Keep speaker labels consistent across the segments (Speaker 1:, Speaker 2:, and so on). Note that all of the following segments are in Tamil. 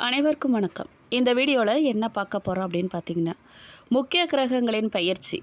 Speaker 1: அனைவருக்கும் வணக்கம். இந்த வீடியோவில் என்ன பார்க்க போகிறோம் அப்படின்னு பார்த்தீங்கன்னா, முக்கிய கிரகங்களின் பெயர்ச்சி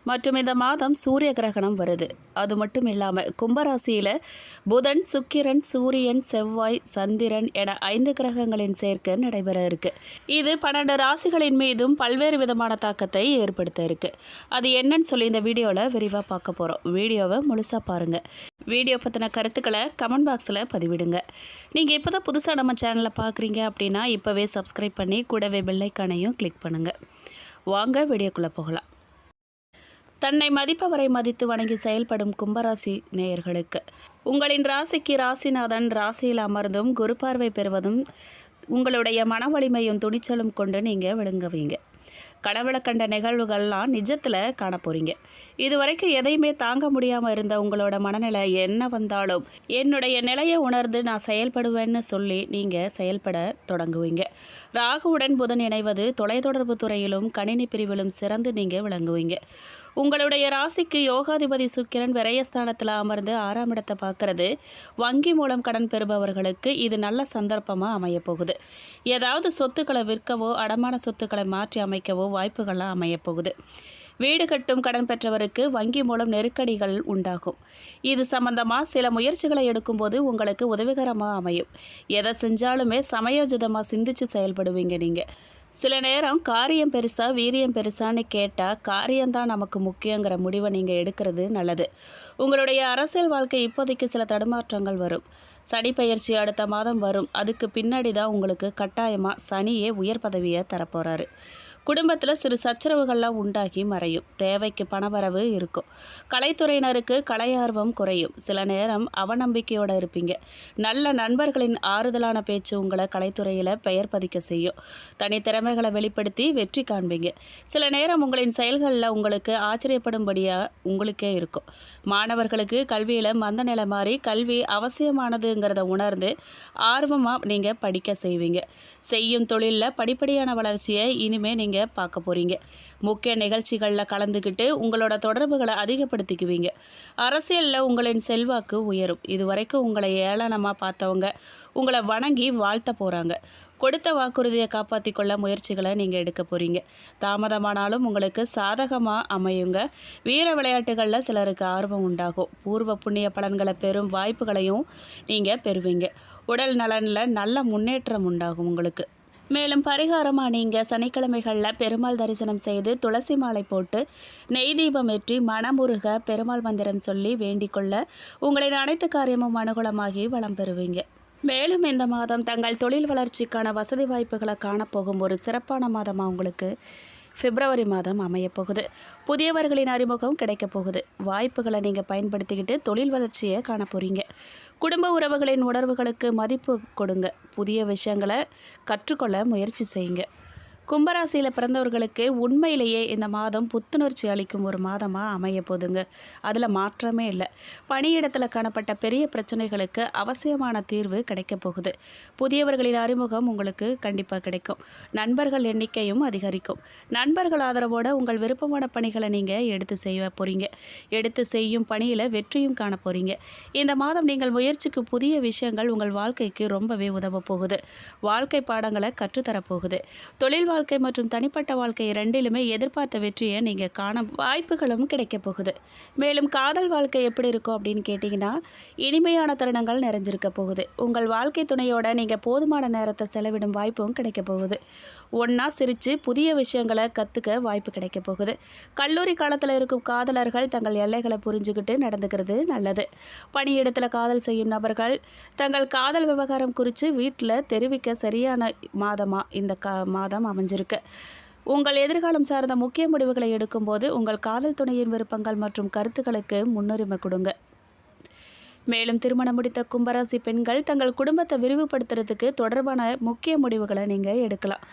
Speaker 1: மற்றும் இந்த மாதம் சூரிய கிரகணம் வருது. அது மட்டும் இல்லாமல் கும்பராசியில் புதன், சுக்கிரன், சூரியன், செவ்வாய், சந்திரன் என 5 கிரகங்களின் சேர்க்கை நடைபெற இருக்கு. இது 12 ராசிகளின் மீதும் பல்வேறு விதமான தாக்கத்தை ஏற்படுத்த இருக்கு. அது என்னன்னு சொல்லி இந்த வீடியோவில் விரிவாக பார்க்க போகிறோம். வீடியோவை முழுசாக பாருங்கள். வீடியோ பற்றின கருத்துக்களை கமெண்ட் பாக்ஸில் பதிவிடுங்க. நீங்கள் இப்போ தான் புதுசாக நம்ம சேனலை பார்க்குறீங்க அப்படின்னா இப்போவே சப்ஸ்கிரைப் பண்ணி கூடவே பெல் ஐக்கானையும் கிளிக் பண்ணுங்கள். வாங்க வீடியோக்குள்ளே போகலாம். தன்னை மதிப்பவரை மதித்து வணங்கி செயல்படும் கும்பராசி நேயர்களுக்கு உங்களின் ராசிக்கு ராசிநாதன் ராசியில் அமர்ந்தும் குரு பார்வை பெறுவதும் உங்களுடைய மன வலிமையும் துணிச்சலும் கொண்டு நீங்கள் விளங்குவீங்க. கனவுல கண்ட நிகழ்வுகள்லாம் நிஜத்தில் காண போகிறீங்க. இது வரைக்கும் எதையுமே தாங்க முடியாமல் இருந்த உங்களோட மனநிலை என்ன வந்தாலும் என்னுடைய நிலையை உணர்ந்து நான் செயல்படுவேன்னு சொல்லி நீங்கள் செயல்பட தொடங்குவீங்க. ராகுவுடன் புதன் இணைவது தொலைத்தொடர்பு துறையிலும் கணினி பிரிவிலும் சிறந்து நீங்கள் விளங்குவீங்க. உங்களுடைய ராசிக்கு யோகாதிபதி சுக்கிரன் விரயஸ்தானத்தில் அமர்ந்து 6ஆம் இடத்தை பார்க்கறது வங்கி மூலம் கடன் பெறுபவர்களுக்கு இது நல்ல சந்தர்ப்பமாக அமையப்போகுது. ஏதாவது சொத்துக்களை விற்கவோ அடமான சொத்துக்களை மாற்றி அமைக்கவோ வாய்ப்புகள்லாம் அமையப்போகுது. வீடு கட்டும் கடன் பெற்றவருக்கு வங்கி மூலம் நெருக்கடிகள் உண்டாகும். இது சம்பந்தமாக சில முயற்சிகளை எடுக்கும்போது உங்களுக்கு உதவிகரமாக அமையும். எதை செஞ்சாலுமே சமயோஜிதமாக சிந்திச்சு செயல்படுவீங்க. நீங்கள் சில நேரம் காரியம் பெருசா வீரியம் பெருசான்னு கேட்டால் காரியம்தான் நமக்கு முக்கியங்கிற முடிவை நீங்கள் எடுக்கிறது நல்லது. உங்களுடைய அரசியல் வாழ்க்கை இப்போதைக்கு சில தடுமாற்றங்கள் வரும். சனி பெயர்ச்சி அடுத்த மாதம் வரும். அதுக்கு பின்னாடி தான் உங்களுக்கு கட்டாயமாக சனியே உயர் பதவியை தரப்போகிறாரு. குடும்பத்தில் சிறு சச்சரவுகள்லாம் உண்டாகி மறையும். தேவைக்கு பணவரவு இருக்கும். கலைத்துறையினருக்கு கலையார்வம் குறையும். சில நேரம் அவநம்பிக்கையோடு இருப்பீங்க. நல்ல நண்பர்களின் ஆறுதலான பேச்சு உங்களை கலைத்துறையில் பெயர் பதிக்க செய்யும். தனித்திறமைகளை வெளிப்படுத்தி வெற்றி காண்பீங்க. சில நேரம் உங்களின் செயல்களில் உங்களுக்கு ஆச்சரியப்படும்படியாக உங்களுக்கே இருக்கும். மாணவர்களுக்கு கல்வியில் மந்த நிலை மாறி கல்வி அவசியமானதுங்கிறத உணர்ந்து ஆர்வமாக நீங்கள் படிக்க செய்வீங்க. செய்யும் தொழிலில் படிப்படியான வளர்ச்சியை இனிமேல் நீங்கள் பார்க்க போகிறீங்க. முக்கிய நிகழ்ச்சிகளில் கலந்துக்கிட்டு உங்களோட தொடர்புகளை அதிகப்படுத்திக்குவீங்க. அரசியலில் உங்களின் செல்வாக்கு உயரும். இதுவரைக்கும் உங்களை ஏளனமாக பார்த்தவங்க உங்களை வணங்கி வாழ்த்த போகிறாங்க. கொடுத்த வாக்குறுதியை காப்பாற்றி கொள்ள முயற்சிகளை நீங்கள் எடுக்க போகிறீங்க. தாமதமானாலும் உங்களுக்கு சாதகமாக அமையுங்க. வீர விளையாட்டுகளில் சிலருக்கு ஆர்வம் உண்டாகும். பூர்வ புண்ணிய பலன்களை பெறும் வாய்ப்புகளையும் நீங்கள் பெறுவீங்க. உடல் நலனில் நல்ல முன்னேற்றம் உண்டாகும் உங்களுக்கு. மேலும் பரிகாரமாக நீங்கள் சனிக்கிழமைகளில் பெருமாள் தரிசனம் செய்து துளசி மாலை போட்டு நெய் தீபம் ஏற்றி மனமுருக பெருமாள் மந்திரம் சொல்லி வேண்டிக்கொள்ள உங்களின் அனைத்து காரியமும் அனுகூலமாகி வளம் பெறுவீங்க. மேலும் இந்த மாதம் தங்கள் தொழில் வளர்ச்சிக்கான வசதி வாய்ப்புகளை காணப்போகும் ஒரு சிறப்பான மாதமாக உங்களுக்கு பிப்ரவரி மாதம் அமையப்போகுது. புதியவர்களின் அறிமுகம் கிடைக்கப் போகுது. வாய்ப்புகளை நீங்கள் பயன்படுத்திக்கிட்டு தொழில் வளர்ச்சியை காண போகிறீங்க. குடும்ப உறவுகளின் உணர்வுகளுக்கு மதிப்பு கொடுங்க. புதிய விஷயங்களை கற்றுக்கொள்ள முயற்சி செய்யுங்க. கும்பராசியில் பிறந்தவர்களுக்கு உண்மையிலேயே இந்த மாதம் புத்துணர்ச்சி அளிக்கும் ஒரு மாதமாக அமைய போதுங்க. அதில் மாற்றமே இல்லை. பணியிடத்தில் காணப்பட்ட பெரிய பிரச்சனைகளுக்கு அவசியமான தீர்வு கிடைக்கப் போகுது. புதியவர்களின் அறிமுகம் உங்களுக்கு கண்டிப்பாக கிடைக்கும். நண்பர்கள் எண்ணிக்கையும் அதிகரிக்கும். நண்பர்கள் ஆதரவோடு உங்கள் விருப்பமான பணிகளை நீங்கள் எடுத்து செய்ய போகிறீங்க. எடுத்து செய்யும் பணியில் வெற்றியும் காண போகிறீங்க. இந்த மாதம் நீங்கள் முயற்சிக்கு புதிய விஷயங்கள் உங்கள் வாழ்க்கைக்கு ரொம்பவே உதவ போகுது. வாழ்க்கை பாடங்களை கற்றுத்தரப்போகுது. தொழில் வாழ்க்கை மற்றும் தனிப்பட்ட வாழ்க்கை இரண்டிலுமே எதிர்பார்த்த வெற்றியை நீங்கள் காண வாய்ப்புகளும் கிடைக்க போகுது. மேலும் காதல் வாழ்க்கை எப்படி இருக்கும் அப்படின்னு கேட்டிங்கன்னா, இனிமையான தருணங்கள் நிறைஞ்சிருக்க போகுது. உங்கள் வாழ்க்கை துணையோட நீங்கள் போதுமான நேரத்தை செலவிடும் வாய்ப்பும் கிடைக்க போகுது. ஒன்றா சிரித்து புதிய விஷயங்களை கற்றுக்க வாய்ப்பு கிடைக்க போகுது. கல்லூரி காலத்தில் இருக்கும் காதலர்கள் தங்கள் எல்லைகளை புரிஞ்சுக்கிட்டு நடந்துக்கிறது நல்லது. பணியிடத்தில் காதல் செய்யும் நபர்கள் தங்கள் காதல் விவகாரம் குறித்து வீட்டில் தெரிவிக்க சரியான மாதமாக இந்த மாதம் அமைஞ்சிருக்கு. உங்கள் எதிர்காலம் சார்ந்த முக்கிய முடிவுகளை எடுக்கும்போது உங்கள் காதல் துணையின் விருப்பங்கள் மற்றும் கருத்துக்களுக்கு முன்னுரிமை கொடுங்க. மேலும் திருமணம் முடித்த கும்பராசி பெண்கள் தங்கள் குடும்பத்தை விரிவுபடுத்துறதுக்கு தொடர்பான முக்கிய முடிவுகளை நீங்கள் எடுக்கலாம்.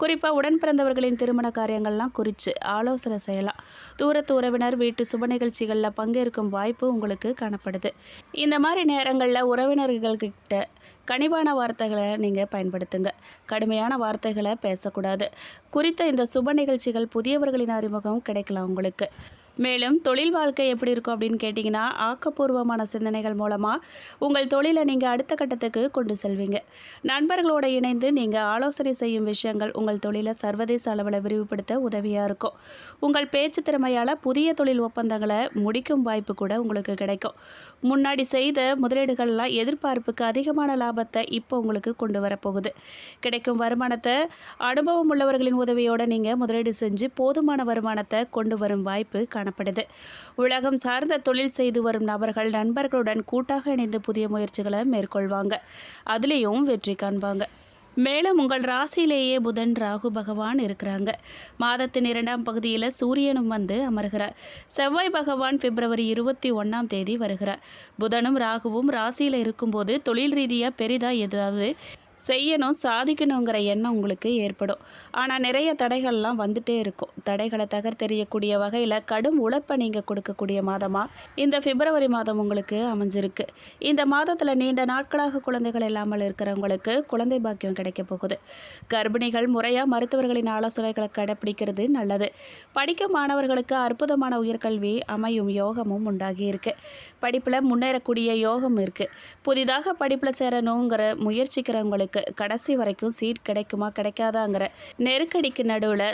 Speaker 1: குறிப்பாக உடன் பிறந்தவர்களின் திருமண காரியங்கள்லாம் குறித்து ஆலோசனை செய்யலாம். தூரத்து உறவினர் வீட்டு சுப நிகழ்ச்சிகளில் பங்கேற்கும் வாய்ப்பு உங்களுக்கு காணப்படுது. இந்த மாதிரி நேரங்களில் உறவினர்கள்கிட்ட கனிவான வார்த்தைகளை நீங்கள் பயன்படுத்துங்க. கடுமையான வார்த்தைகளை பேசக்கூடாது. குறித்த இந்த சுப நிகழ்ச்சிகள் புதியவர்களின் அறிமுகம் கிடைக்கலாம் உங்களுக்கு. மேலும் தொழில் வாழ்க்கை எப்படி இருக்கும் அப்படின்னு கேட்டிங்கன்னா, ஆக்கப்பூர்வமான சிந்தனைகள் மூலமாக உங்கள் தொழிலை நீங்கள் அடுத்த கட்டத்துக்கு கொண்டு செல்வீங்க. நண்பர்களோடு இணைந்து நீங்கள் ஆலோசனை செய்யும் விஷயங்கள் உங்கள் தொழிலை சர்வதேச அளவில் விரிவுபடுத்த உதவியாக இருக்கும். உங்கள் பேச்சு திறமையால் புதிய தொழில் ஒப்பந்தங்களை முடிக்கும் வாய்ப்பு கூட உங்களுக்கு கிடைக்கும். முன்னாடி செய்த முதலீடுகள்லாம் எதிர்பார்ப்புக்கு அதிகமான லாபத்தை இப்போ உங்களுக்கு கொண்டு வரப்போகுது. கிடைக்கும் வருமானத்தை அனுபவம் உள்ளவர்களின் உதவியோடு நீங்கள் முதலீடு செஞ்சு போதுமான வருமானத்தை கொண்டு வரும் வாய்ப்பு காணப்படுது. உலகம் சார்ந்த தொழில் செய்து வரும் நபர்கள் நண்பர்களுடன் கூட்டாக இணைந்து புதிய முயற்சிகளை மேற்கொள்வாங்க. அதுலேயும் வெற்றி காண்பாங்க. மேலும் உங்கள் ராசியிலேயே புதன் ராகு பகவான் இருக்கிறாங்க. மாதத்தின் 2ஆம் பகுதியில் சூரியனும் வந்து அமர்கிறார். செவ்வாய் பகவான் பிப்ரவரி 21ஆம் தேதி வருகிறார். புதனும் ராகுவும் ராசியில் இருக்கும்போது தொழில் ரீதியாக பெரிதாக ஏதாவது செய்யணும், சாதிக்கணுங்கிற எண்ணம் உங்களுக்கு ஏற்படும். ஆனால் நிறைய தடைகள்லாம் வந்துட்டே இருக்கும். தடைகளை தகர்த்தெறியக்கூடிய வகையில் கடும் உழைப்பை நீங்கள் கொடுக்கக்கூடிய மாதமாக இந்த பிப்ரவரி மாதம் உங்களுக்கு அமைஞ்சிருக்கு. இந்த மாதத்தில் நீண்ட நாட்களாக குழந்தைகள் இல்லாமல் இருக்கிறவங்களுக்கு குழந்தை பாக்கியம் கிடைக்க போகுது. கர்ப்பிணிகள் முறையாக மருத்துவர்களின் ஆலோசனைகளை கடைப்பிடிக்கிறது நல்லது. படிக்கும் மாணவர்களுக்கு அற்புதமான உயர்கல்வி அமையும் யோகமும் உண்டாகி இருக்கு. படிப்பில் முன்னேறக்கூடிய யோகம் இருக்குது. புதிதாக படிப்பில் சேரணுங்கிற முயற்சிக்கிறவங்களுக்கு கடைசி வரைக்கும் சீட் கிடைக்குமா கிடைக்காதாங்கிற நெருக்கடிக்கு நடுவில்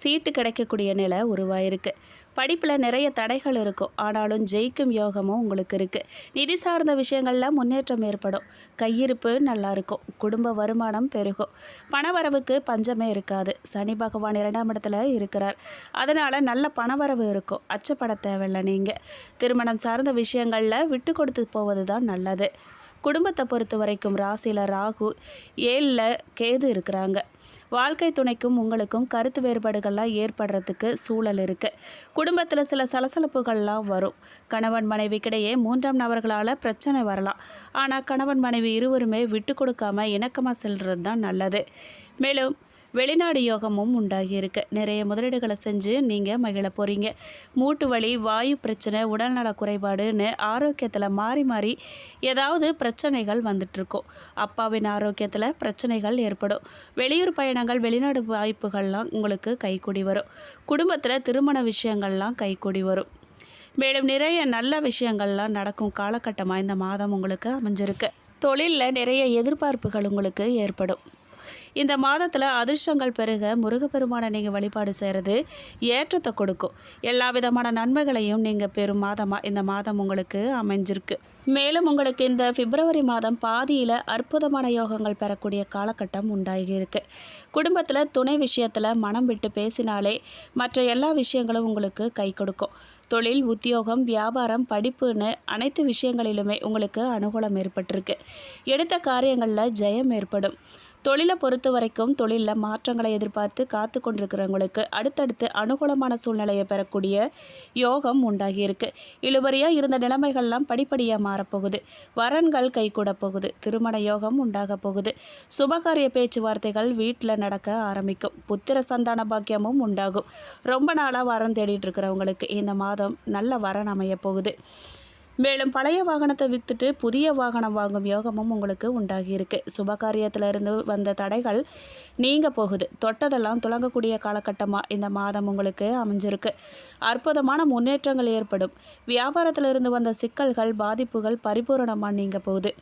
Speaker 1: சீட்டு கிடைக்கக்கூடிய நிலை உருவாயிருக்கு. படிப்பில் நிறைய தடைகள் இருக்கும். ஆனாலும் ஜெயிக்கும் யோகமும் உங்களுக்கு இருக்குது. நிதி சார்ந்த விஷயங்களில் முன்னேற்றம் ஏற்படும். கையிருப்பு நல்லா இருக்கும். குடும்ப வருமானம் பெருகும். பணவரவுக்கு பஞ்சமே இருக்காது. சனி பகவான் 2ஆம் இடத்துல இருக்கிறார். அதனால் நல்ல பணவரவு இருக்கும். அச்சப்பட தேவையில்லை. நீங்கள் திருமணம் சார்ந்த விஷயங்களில் விட்டு கொடுத்து போவது தான் நல்லது. குடும்பத்தை பொறுத்த வரைக்கும் ராசியில் ராகு 7ல் கேது இருக்கிறாங்க. வாழ்க்கை துணைக்கும் உங்களுக்கும் கருத்து வேறுபாடுகள்லாம் ஏற்படுறதுக்கு சூழல் இருக்குது. குடும்பத்தில் சில சலசலப்புகள்லாம் வரும். கணவன் மனைவிக்கிடையே 3ஆம் நபர்களால் பிரச்சனை வரலாம். ஆனால் கணவன் மனைவி இருவருமே விட்டு கொடுக்காம இணக்கமாக செல்வது தான் நல்லது. மேலும் வெளிநாடு யோகமும் உண்டாகியிருக்கு. நிறைய முதலீடுகளை செஞ்சு நீங்கள் மகிழ போகிறீங்க. மூட்டு வலி, வாயு பிரச்சனை, உடல்நல குறைபாடுன்னு ஆரோக்கியத்தில் மாறி மாறி ஏதாவது பிரச்சனைகள் வந்துட்டுருக்கும். அப்பாவின் ஆரோக்கியத்தில் பிரச்சனைகள் ஏற்படும். வெளியூர் பயணங்கள், வெளிநாடு வாய்ப்புகள்லாம் உங்களுக்கு கைக்கூடி வரும். குடும்பத்தில் திருமண விஷயங்கள்லாம் கைக்கூடி வரும். மேலும் நிறைய நல்ல விஷயங்கள்லாம் நடக்கும் காலகட்டமாக இந்த மாதம் உங்களுக்கு அமைஞ்சிருக்கு. தொழிலில் நிறைய எதிர்பார்ப்புகள் உங்களுக்கு ஏற்படும். இந்த மாதத்தில் அதிர்ஷ்டங்கள் பெருக முருகப்பெருமானை நீங்கள் வழிபாடு செய்கிறது ஏற்றத்தை கொடுக்கும். எல்லா விதமான நன்மைகளையும் நீங்கள் பெறும் மாதமாக இந்த மாதம் உங்களுக்கு அமைஞ்சிருக்கு. மேலும் உங்களுக்கு இந்த பிப்ரவரி மாதம் பாதியில் அற்புதமான யோகங்கள் பெறக்கூடிய காலகட்டம் உண்டாகியிருக்கு. குடும்பத்தில் துணை விஷயத்தில் மனம் விட்டு பேசினாலே மற்ற எல்லா விஷயங்களும் உங்களுக்கு கை கொடுக்கும். தொழில், உத்தியோகம், வியாபாரம், படிப்புன்னு அனைத்து விஷயங்களிலுமே உங்களுக்கு அனுகூலம் ஏற்பட்டிருக்கு. எடுத்த காரியங்களில் ஜெயம் ஏற்படும். தொழிலை பொறுத்த வரைக்கும் தொழிலில் மாற்றங்களை எதிர்பார்த்து காத்து கொண்டிருக்கிறவங்களுக்கு அடுத்தடுத்து அனுகூலமான சூழ்நிலையை பெறக்கூடிய யோகம் உண்டாகியிருக்கு. இழுபறியாக இருந்த நிலைமைகள்லாம் படிப்படியாக மாறப்போகுது. வரன்கள் கைகூட போகுது. திருமண யோகம் உண்டாக போகுது. சுபகாரிய பேச்சுவார்த்தைகள் வீட்டில் நடக்க ஆரம்பிக்கும். புத்திர சந்தான பாக்கியமும் உண்டாகும். ரொம்ப நாளாக வரன் தேடிட்டு இருக்கிறவங்களுக்கு இந்த மாதம் நல்ல வரன் அமைய போகுது. மேலும் பழைய வாகனத்தை விற்றுட்டு புதிய வாகனம் வாங்கும் யோகமும் உங்களுக்கு உண்டாகியிருக்கு. சுபகாரியத்திலிருந்து வந்த தடைகள் நீங்க போகுது. தொட்டதெல்லாம் துளங்கக்கூடிய காலகட்டமாக இந்த மாதம் உங்களுக்கு அமைஞ்சிருக்கு. அற்புதமான முன்னேற்றங்கள் ஏற்படும். வியாபாரத்திலிருந்து வந்த சிக்கல்கள், பாதிப்புகள் பரிபூரணமாக நீங்க போகுது.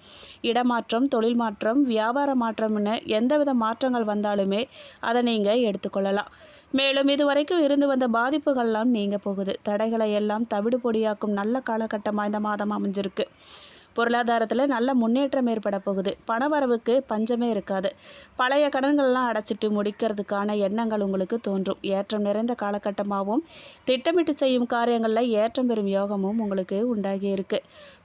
Speaker 1: இடமாற்றம், தொழில் மாற்றம், வியாபார மாற்றம்னு எந்தவித மாற்றங்கள் வந்தாலுமே அதை நீங்கள் எடுத்துக்கொள்ளலாம். மேலும் இதுவரைக்கும் இருந்து வந்த பாதிப்புகள்லாம் நீங்க போகுது. தடைகளை எல்லாம் தவிடு பொடியாக்கும் நல்ல காலகட்டமாக இந்த மாதம் அமைஞ்சிருக்கு. பொருளாதாரத்தில் நல்ல முன்னேற்றம் ஏற்பட போகுது. பணவரவுக்கு பஞ்சமே இருக்காது. பழைய கடன்கள்லாம் அடைச்சிட்டு முடிக்கிறதுக்கான எண்ணங்கள் உங்களுக்கு தோன்றும். ஏற்றம் நிறைந்த காலகட்டமாகவும் திட்டமிட்டு செய்யும் காரியங்களில் ஏற்றம் பெறும் யோகமும் உங்களுக்கு உண்டாகி இருக்கு.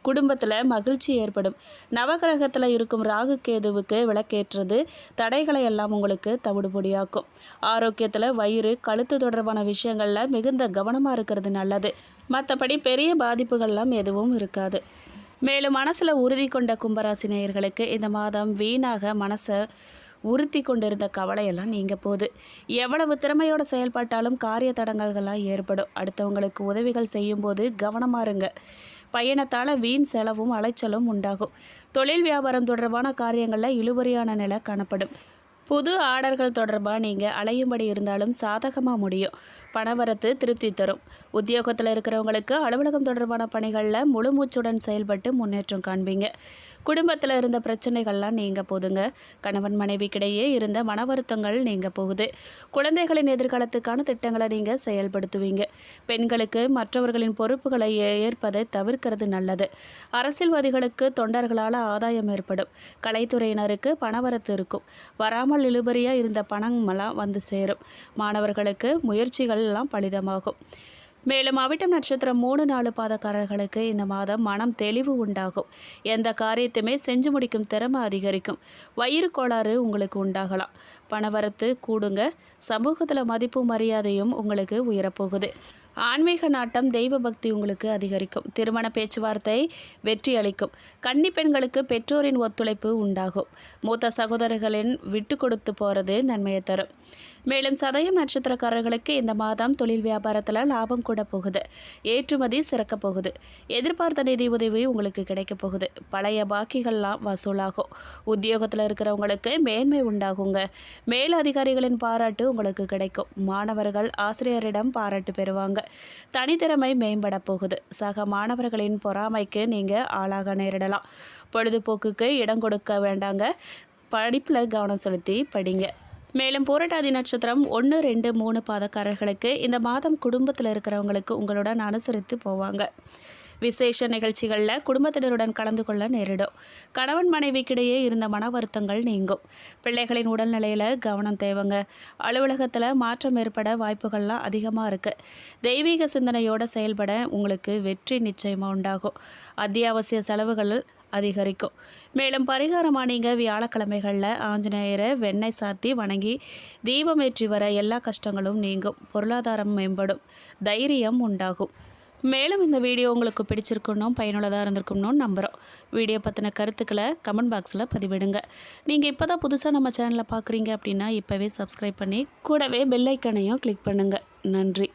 Speaker 1: குடும்பத்தில் மகிழ்ச்சி ஏற்படும். நவகிரகத்தில் இருக்கும் ராகு கேதுவுக்கு விளக்கேற்றது தடைகளை எல்லாம் உங்களுக்கு தவிடுபொடியாக்கும். ஆரோக்கியத்தில் வயிறு, கழுத்து தொடர்பான விஷயங்களில் மிகுந்த கவனமாக இருக்கிறது நல்லது. மற்றபடி பெரிய பாதிப்புகள்லாம் எதுவும் இருக்காது. மேலும் மனசில் உறுதி கொண்ட கும்பராசி நேயர்களுக்கு இந்த மாதம் வீணாக மனசை உறுத்தி கொண்டிருந்த கவலையெல்லாம் நீங்க போகுது. எவ்வளவு திறமையோடு செயல்பட்டாலும் காரிய தடங்கல்கள்லாம் ஏற்படும். அடுத்தவங்களுக்கு உதவிகள் செய்யும்போது கவனமாக இருங்க. பயணத்தால் வீண் செலவும் அலைச்சலும் உண்டாகும். தொழில் வியாபாரம் தொடர்பான காரியங்களில் இழுபறியான நிலை காணப்படும். புது ஆர்டர்கள் தொடர்பாக நீங்கள் அலையும்படி இருந்தாலும் சாதகமாக முடியும். பணவரத்து திருப்தி தரும். உத்தியோகத்தில் இருக்கிறவங்களுக்கு அலுவலகம் தொடர்பான பணிகளில் முழு மூச்சுடன் செயல்பட்டு முன்னேற்றம் காண்பீங்க. குடும்பத்தில் இருந்த பிரச்சனைகள்லாம் நீங்கள் போதுங்க. கணவன் மனைவிக்கிடையே இருந்த மன வருத்தங்கள் நீங்கள் போகுது. குழந்தைகளின் எதிர்காலத்துக்கான திட்டங்களை நீங்கள் செயல்படுத்துவீங்க. பெண்களுக்கு மற்றவர்களின் பொறுப்புகளை ஏற்பதை தவிர்க்கிறது நல்லது. அரசியல்வாதிகளுக்கு தொண்டர்களால் ஆதாயம் ஏற்படும். கலைத்துறையினருக்கு பணவரத்து இருக்கும். வராமல் இழுபறியாக இருந்த பணமெல்லாம் வந்து சேரும். மாணவர்களுக்கு முயற்சிகள் எல்லாம் பலிதமாகும். மேலும் அவிட்டம் நட்சத்திரம் 3-4 பாதக்காரர்களுக்கு இந்த மாதம் மனம் தெளிவு உண்டாகும். எந்த காரியத்தையுமே செஞ்சு முடிக்கும் திறமை அதிகரிக்கும். வயிறு கோளாறு உங்களுக்கு உண்டாகலாம். பணவரத்து கூடுங்க. சமூகத்தில் மதிப்பு மரியாதையும் உங்களுக்கு உயரப்போகுது. ஆன்மீக நாட்டம் தெய்வ பக்தி உங்களுக்கு அதிகரிக்கும். திருமண பேச்சுவார்த்தை வெற்றி அளிக்கும். கன்னி பெண்களுக்கு பெற்றோரின் ஒத்துழைப்பு உண்டாகும். மூத்த சகோதரர்களின் விட்டு கொடுத்து போகிறது நன்மையை தரும். மேலும் சதயம் நட்சத்திரக்காரர்களுக்கு இந்த மாதம் தொழில் வியாபாரத்தில் லாபம் கூட போகுது. ஏற்றுமதி சிறக்க போகுது. எதிர்பார்த்த நிதி உதவி உங்களுக்கு கிடைக்க போகுது. பழைய பாக்கிகள்லாம் வசூலாகும். உத்தியோகத்தில் இருக்கிறவங்களுக்கு மேன்மை உண்டாகுங்க. மேல் அதிகாரிகளின் பாராட்டு உங்களுக்கு கிடைக்கும். மாணவர்கள் ஆசிரியரிடம் பாராட்டு பெறுவாங்க. தனித்திறமை மேம்பட போகுது. சக மாணவர்களின் பொறாமைக்கு நீங்கள் ஆளாக நேரிடலாம். பொழுதுபோக்குக்கு இடம் கொடுக்க வேண்டாங்க. படிப்பில் கவனம் செலுத்தி படிங்க. மேலும் பூரட்டாதி நட்சத்திரம் 1, 2, 3 பாதக்காரர்களுக்கு இந்த மாதம் குடும்பத்தில் இருக்கிறவங்களுக்கு உங்களுடன் அனுசரித்து போவாங்க. விசேஷ நிகழ்ச்சிகளில் குடும்பத்தினருடன் கலந்து கொள்ள நேரிடும். கணவன் மனைவிக்கிடையே இருந்த மன வருத்தங்கள் நீங்கும். பிள்ளைகளின் உடல்நிலையில் கவனம் தேவைங்க. அலுவலகத்தில் மாற்றம் ஏற்பட வாய்ப்புகள்லாம் அதிகமாக இருக்குது. தெய்வீக சிந்தனையோடு செயல்பட உங்களுக்கு வெற்றி நிச்சயமாக உண்டாகும். அத்தியாவசிய செலவுகள் அதிகரிக்கும். மேலும் பரிகாரமாக நீங்கள் வியாழக்கிழமைகளில் ஆஞ்சநேயரை வெண்ணெய் சாத்தி வணங்கி தீபமேற்றி வர எல்லா கஷ்டங்களும் நீங்கும். பொருளாதாரம் மேம்படும். தைரியம் உண்டாகும். மேலும் இந்த வீடியோ உங்களுக்கு பிடிச்சிருக்கணும், பயனுள்ளதாக இருந்திருக்கணும்னு நம்புகிறோம். வீடியோ பற்றின கருத்துக்களை கமெண்ட் பாக்ஸில் பதிவிடுங்க. நீங்கள் இப்போ தான் புதுசாக நம்ம சேனலை பார்க்குறீங்க அப்படின்னா இப்போவே சப்ஸ்கிரைப் பண்ணி கூடவே பெல் ஐக்கனையும் கிளிக் பண்ணுங்கள். நன்றி.